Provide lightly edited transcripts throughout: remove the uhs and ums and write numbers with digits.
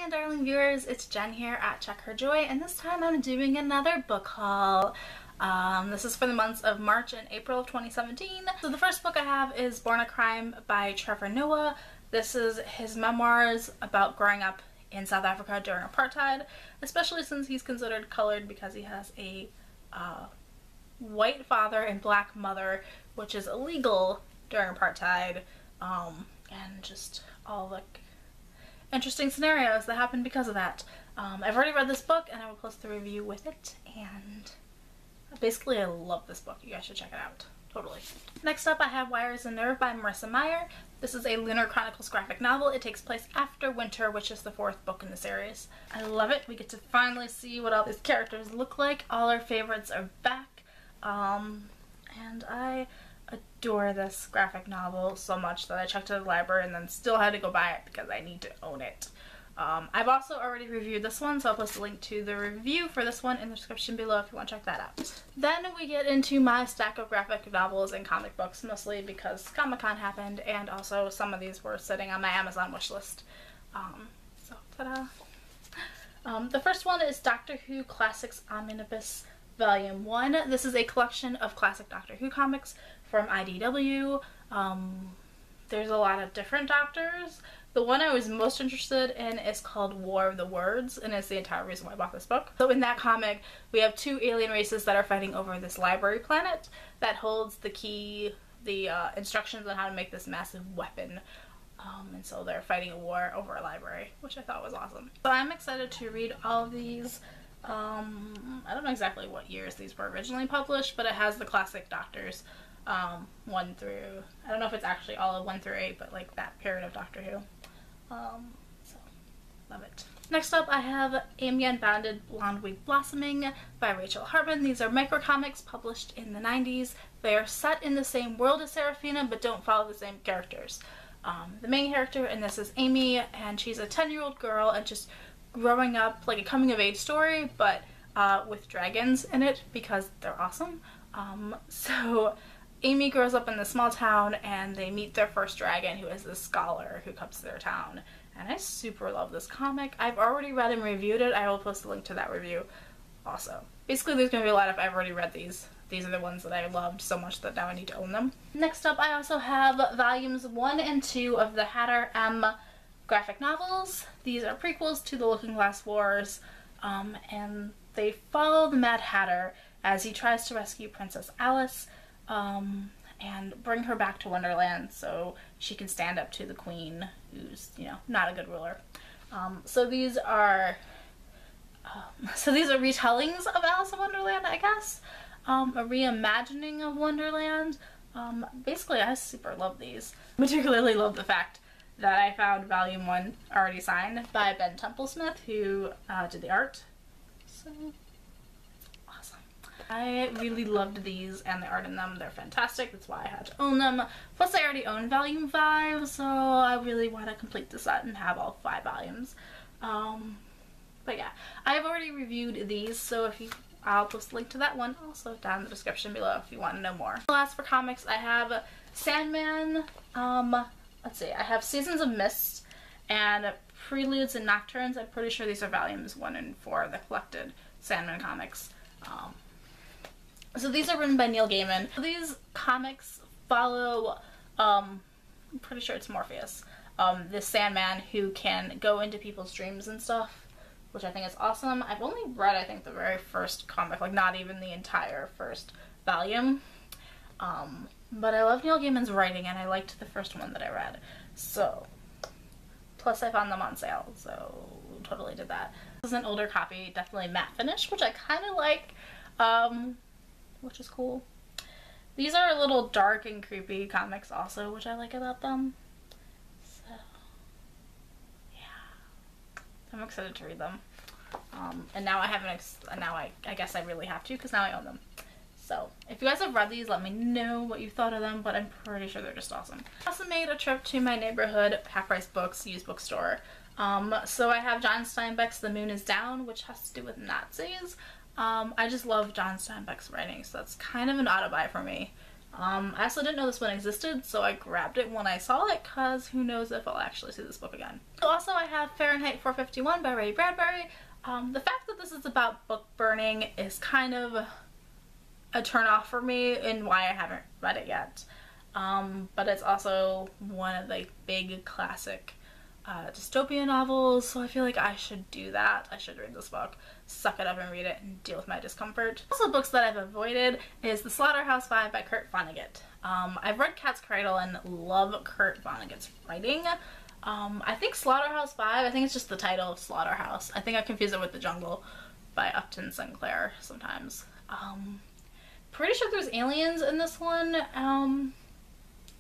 Hi darling viewers, it's Jen here at Check Her Joy, and this time I'm doing another book haul. This is for the months of March and April of 2017. So the first book I have is Born a Crime by Trevor Noah. This is his memoirs about growing up in South Africa during apartheid, especially since he's considered colored because he has a white father and black mother, which is illegal during apartheid, and just all the interesting scenarios that happened because of that. I've already read this book and I will post the review with it, and basically I love this book. You guys should check it out. Totally. Next up I have Wires and Nerve by Marissa Meyer. This is a Lunar Chronicles graphic novel. It takes place after winter, which is the fourth book in the series. I love it. We get to finally see what all these characters look like. All our favorites are back. And I adore this graphic novel so much that I checked to the library and then still had to go buy it because I need to own it. I've also already reviewed this one, so I'll post a link to the review for this one in the description below if you want to check that out. Then we get into my stack of graphic novels and comic books, mostly because Comic-Con happened, and also some of these were sitting on my Amazon wishlist. So ta-da! The first one is Doctor Who Classics Omnibus Volume 1. This is a collection of classic Doctor Who comics from IDW. There's a lot of different doctors. The one I was most interested in is called War of the Words, and it's the entire reason why I bought this book. So in that comic, we have two alien races that are fighting over this library planet that holds the key, the instructions on how to make this massive weapon. And so they're fighting a war over a library, which I thought was awesome. So I'm excited to read all of these. I don't know exactly what years these were originally published, but it has the classic Doctors, 1 through, I don't know if it's actually all of 1 through 8, but like that period of Doctor Who. So love it. Next up I have Amy Unbounded Blonde Wig Blossoming by Rachel Hartman. These are microcomics published in the 90s. They are set in the same world as Serafina but don't follow the same characters. The main character in this is Amy, and she's a 10-year-old girl and just growing up, like a coming of age story, but with dragons in it because they're awesome. So Amy grows up in this small town and they meet their first dragon, who is this scholar who comes to their town. And I super love this comic. I've already read and reviewed it. I will post a link to that review also. Basically there's going to be a lot of, I've already read these. These are the ones that I loved so much that now I need to own them. Next up I also have volumes 1 and 2 of the Hatter M graphic novels. These are prequels to the Looking Glass Wars, and they follow the Mad Hatter as he tries to rescue Princess Alice and bring her back to Wonderland so she can stand up to the Queen, who's, you know, not a good ruler. So these are retellings of Alice in Wonderland, I guess. A reimagining of Wonderland. Basically I super love these. Particularly love the fact that I found volume 1 already signed by Ben Templesmith, who did the art. So awesome. I really loved these and the art in them. They're fantastic. That's why I had to own them. Plus I already own volume 5, so I really want to complete the set and have all 5 volumes. But yeah, I've already reviewed these, so I'll post a link to that one also down in the description below if you want to know more. Last for comics, I have Sandman. Let's see, I have Seasons of Mist and Preludes and Nocturnes. I'm pretty sure these are volumes 1 and 4 of the collected Sandman comics. So these are written by Neil Gaiman. These comics follow, I'm pretty sure it's Morpheus, this Sandman who can go into people's dreams and stuff, which I think is awesome. I've only read, I think, the very first comic, like not even the entire first volume. But I love Neil Gaiman's writing and I liked the first one that I read. So, plus I found them on sale, so totally did that. This is an older copy, definitely matte finish, which I kind of like, which is cool. These are a little dark and creepy comics also, which I like about them. So, yeah. I'm excited to read them. And now I have I guess I really have to because now I own them. So if you guys have read these, let me know what you thought of them, but I'm pretty sure they're just awesome. I also made a trip to my neighborhood half-price books used bookstore. So I have John Steinbeck's The Moon is Down, which has to do with Nazis. I just love John Steinbeck's writing, so that's kind of an auto-buy for me. I also didn't know this one existed, so I grabbed it when I saw it, because who knows if I'll actually see this book again. So also I have Fahrenheit 451 by Ray Bradbury. The fact that this is about book burning is kind of a turn-off for me and why I haven't read it yet. But it's also one of the big classic dystopian novels, so I feel like I should do that. I should read this book, suck it up and read it, and deal with my discomfort. Also, books that I've avoided is The Slaughterhouse 5 by Kurt Vonnegut. I've read Cat's Cradle and love Kurt Vonnegut's writing. I think Slaughterhouse 5, I think it's just the title of Slaughterhouse. I think I confuse it with The Jungle by Upton Sinclair sometimes. Pretty sure there's aliens in this one,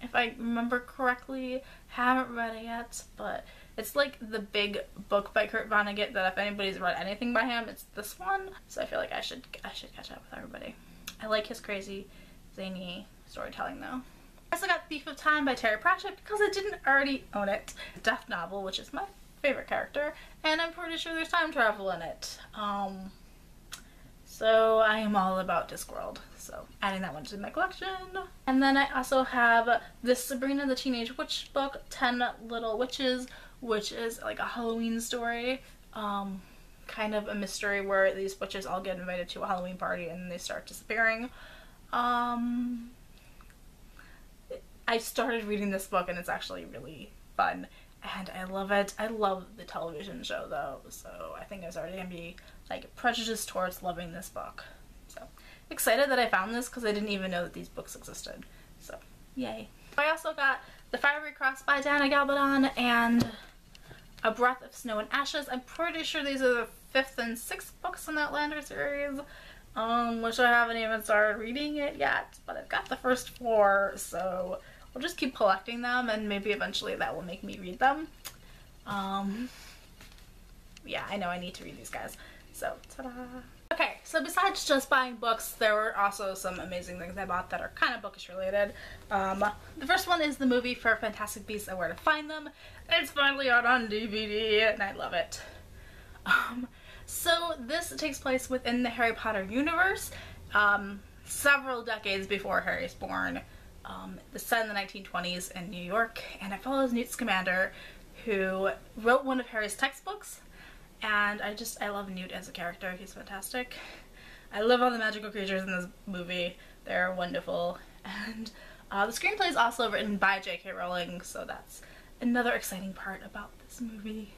if I remember correctly. Haven't read it yet, but it's like the big book by Kurt Vonnegut that if anybody's read anything by him, it's this one. So I feel like I should catch up with everybody. I like his crazy, zany storytelling though. I also got Thief of Time by Terry Pratchett because I didn't already own it. Death novel, which is my favorite character, and I'm pretty sure there's time travel in it. So I am all about Discworld, so adding that one to my collection. And then I also have this Sabrina the Teenage Witch book, 10 Little Witches, which is like a Halloween story. Kind of a mystery where these witches all get invited to a Halloween party and they start disappearing. I started reading this book and it's actually really fun and I love it. I love the television show though, so I think I was already gonna be like prejudiced towards loving this book. So excited that I found this because I didn't even know that these books existed. So yay. I also got The Fiery Cross by Diana Gabaldon and A Breath of Snow and Ashes. I'm pretty sure these are the 5th and 6th books in the Outlander series, which I haven't even started reading it yet, but I've got the first 4, so I'll just keep collecting them and maybe eventually that will make me read them. Yeah, I know I need to read these guys. So, ta-da! Okay, so besides just buying books, there were also some amazing things I bought that are kind of bookish related. The first one is the movie for Fantastic Beasts and Where to Find Them. It's finally out on DVD and I love it. So this takes place within the Harry Potter universe, several decades before Harry's born. It's set in the 1920s in New York, and it follows Newt Scamander, who wrote one of Harry's textbooks. And I love Newt as a character. He's fantastic. I love all the magical creatures in this movie. They're wonderful. And the screenplay is also written by J.K. Rowling, so that's another exciting part about this movie.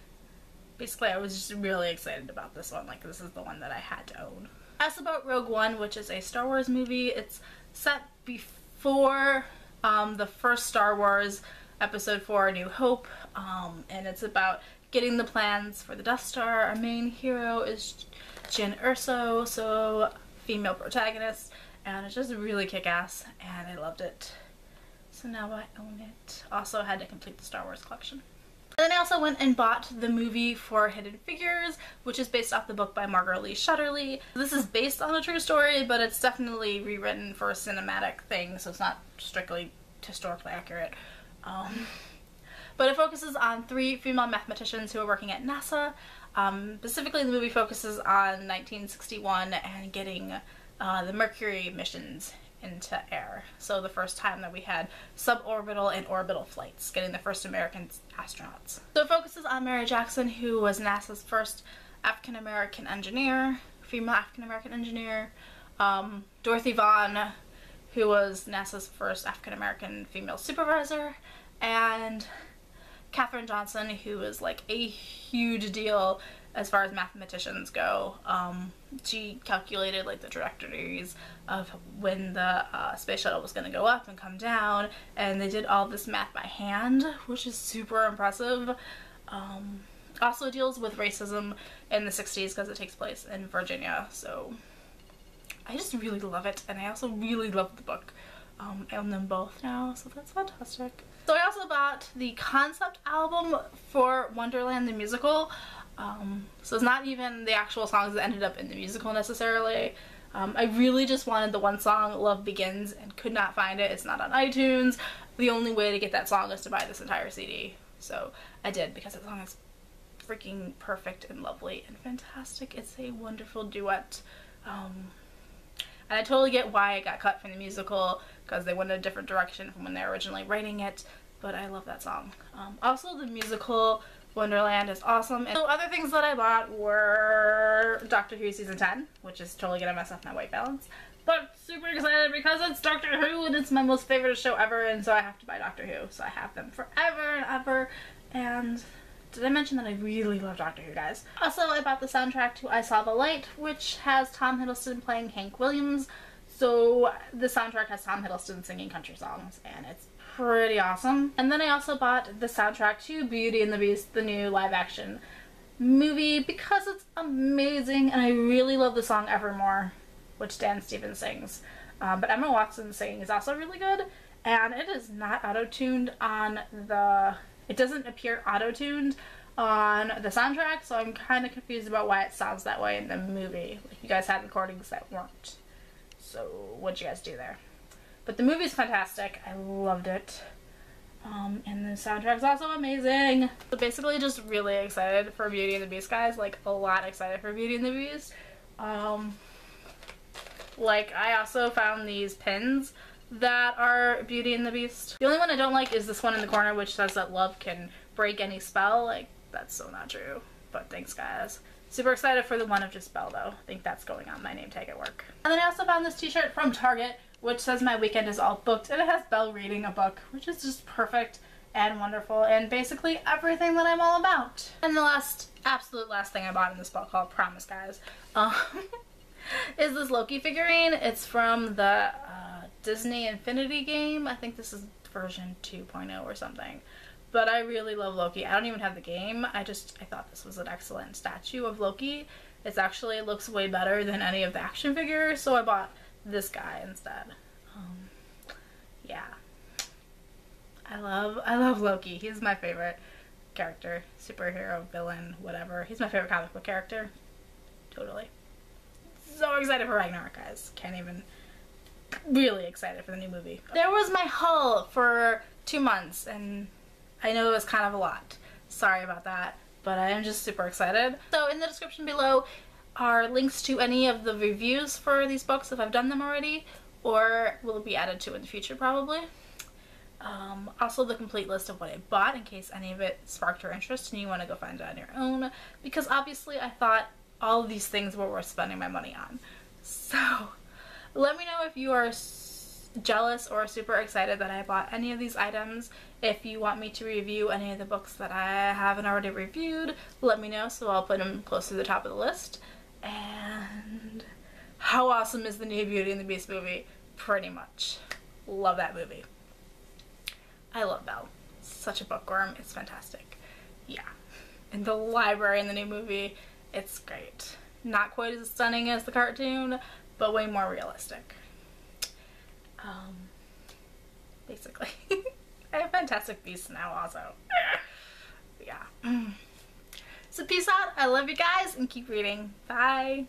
Basically, I was just really excited about this one. Like, this is the one that I had to own. As about Rogue One, which is a Star Wars movie, it's set before the first Star Wars, Episode 4, A New Hope, and it's about getting the plans for the Death Star. Our main hero is Jyn Erso, so female protagonist, and it's just really kick-ass, and I loved it. So now I own it. Also had to complete the Star Wars collection. And then I also went and bought the movie for Hidden Figures, which is based off the book by Margaret Lee Shetterly. This is based on a true story, but it's definitely rewritten for a cinematic thing, so it's not strictly historically accurate. But it focuses on 3 female mathematicians who are working at NASA. Specifically, the movie focuses on 1961 and getting the Mercury missions into air. So the first time that we had suborbital and orbital flights, getting the first American astronauts. So it focuses on Mary Jackson, who was NASA's first African-American engineer, female African-American engineer. Dorothy Vaughan, who was NASA's first African-American female supervisor, and Katherine Johnson, who is like a huge deal as far as mathematicians go. She calculated like the trajectories of when the space shuttle was going to go up and come down, and they did all this math by hand, which is super impressive. Also deals with racism in the 60s because it takes place in Virginia, so I just really love it, and I also really love the book. I own them both now, so that's fantastic. So I also bought the concept album for Wonderland the musical. So it's not even the actual songs that ended up in the musical necessarily. I really just wanted the one song, Love Begins, and could not find it. It's not on iTunes. The only way to get that song is to buy this entire CD. So I did, because that song is freaking perfect and lovely and fantastic. It's a wonderful duet. And I totally get why it got cut from the musical, because they went in a different direction from when they were originally writing it, but I love that song. Also, the musical Wonderland is awesome. And so other things that I bought were Doctor Who Season 10, which is totally gonna mess up my weight balance. But super excited because it's Doctor Who and it's my most favorite show ever, and so I have to buy Doctor Who. So I have them forever and ever. And did I mention that I really love Doctor Who, guys? Also, I bought the soundtrack to I Saw the Light, which has Tom Hiddleston playing Hank Williams. So the soundtrack has Tom Hiddleston singing country songs, and it's pretty awesome. And then I also bought the soundtrack to Beauty and the Beast, the new live-action movie, because it's amazing, and I really love the song Evermore, which Dan Stevens sings. But Emma Watson's singing is also really good, and it is not auto-tuned on the... It doesn't appear auto-tuned on the soundtrack, so I'm kind of confused about why it sounds that way in the movie. Like, you guys had recordings that weren't. So what'd you guys do there? But the movie's fantastic. I loved it. And the soundtrack's also amazing. So basically just really excited for Beauty and the Beast, guys. Like, a lot excited for Beauty and the Beast. Like, I also found these pins that are Beauty and the Beast. The only one I don't like is this one in the corner, which says that love can break any spell. Like, that's so not true. But thanks, guys. Super excited for the one of just Belle, though. I think that's going on my name tag at work. And then I also found this t-shirt from Target, which says my weekend is all booked, and it has Belle reading a book, which is just perfect and wonderful, and basically everything that I'm all about. And the absolute last thing I bought in this book haul, promise, guys, is this Loki figurine. It's from the Disney Infinity game. I think this is version 2.0 or something. But I really love Loki. I don't even have the game. I thought this was an excellent statue of Loki. It looks way better than any of the action figures, so I bought this guy instead. Yeah. I love Loki. He's my favorite character. Superhero, villain, whatever. He's my favorite comic book character. Totally. So excited for Ragnarok, guys. Can't even... Really excited for the new movie. There was my haul for 2 months, and I know it was kind of a lot. Sorry about that, but I am just super excited. So in the description below are links to any of the reviews for these books if I've done them already, or will be added to in the future probably. Also the complete list of what I bought in case any of it sparked your interest and you want to go find it on your own, because obviously I thought all of these things were worth spending my money on. So let me know if you are jealous or super excited that I bought any of these items. If you want me to review any of the books that I haven't already reviewed, let me know, so I'll put them close to the top of the list. And how awesome is the new Beauty and the Beast movie? Pretty much. Love that movie. I love Belle. Such a bookworm. It's fantastic. Yeah. And the library in the new movie, it's great. Not quite as stunning as the cartoon, but way more realistic. Basically. I have Fantastic Beasts now also. Yeah. So peace out. I love you guys and keep reading. Bye.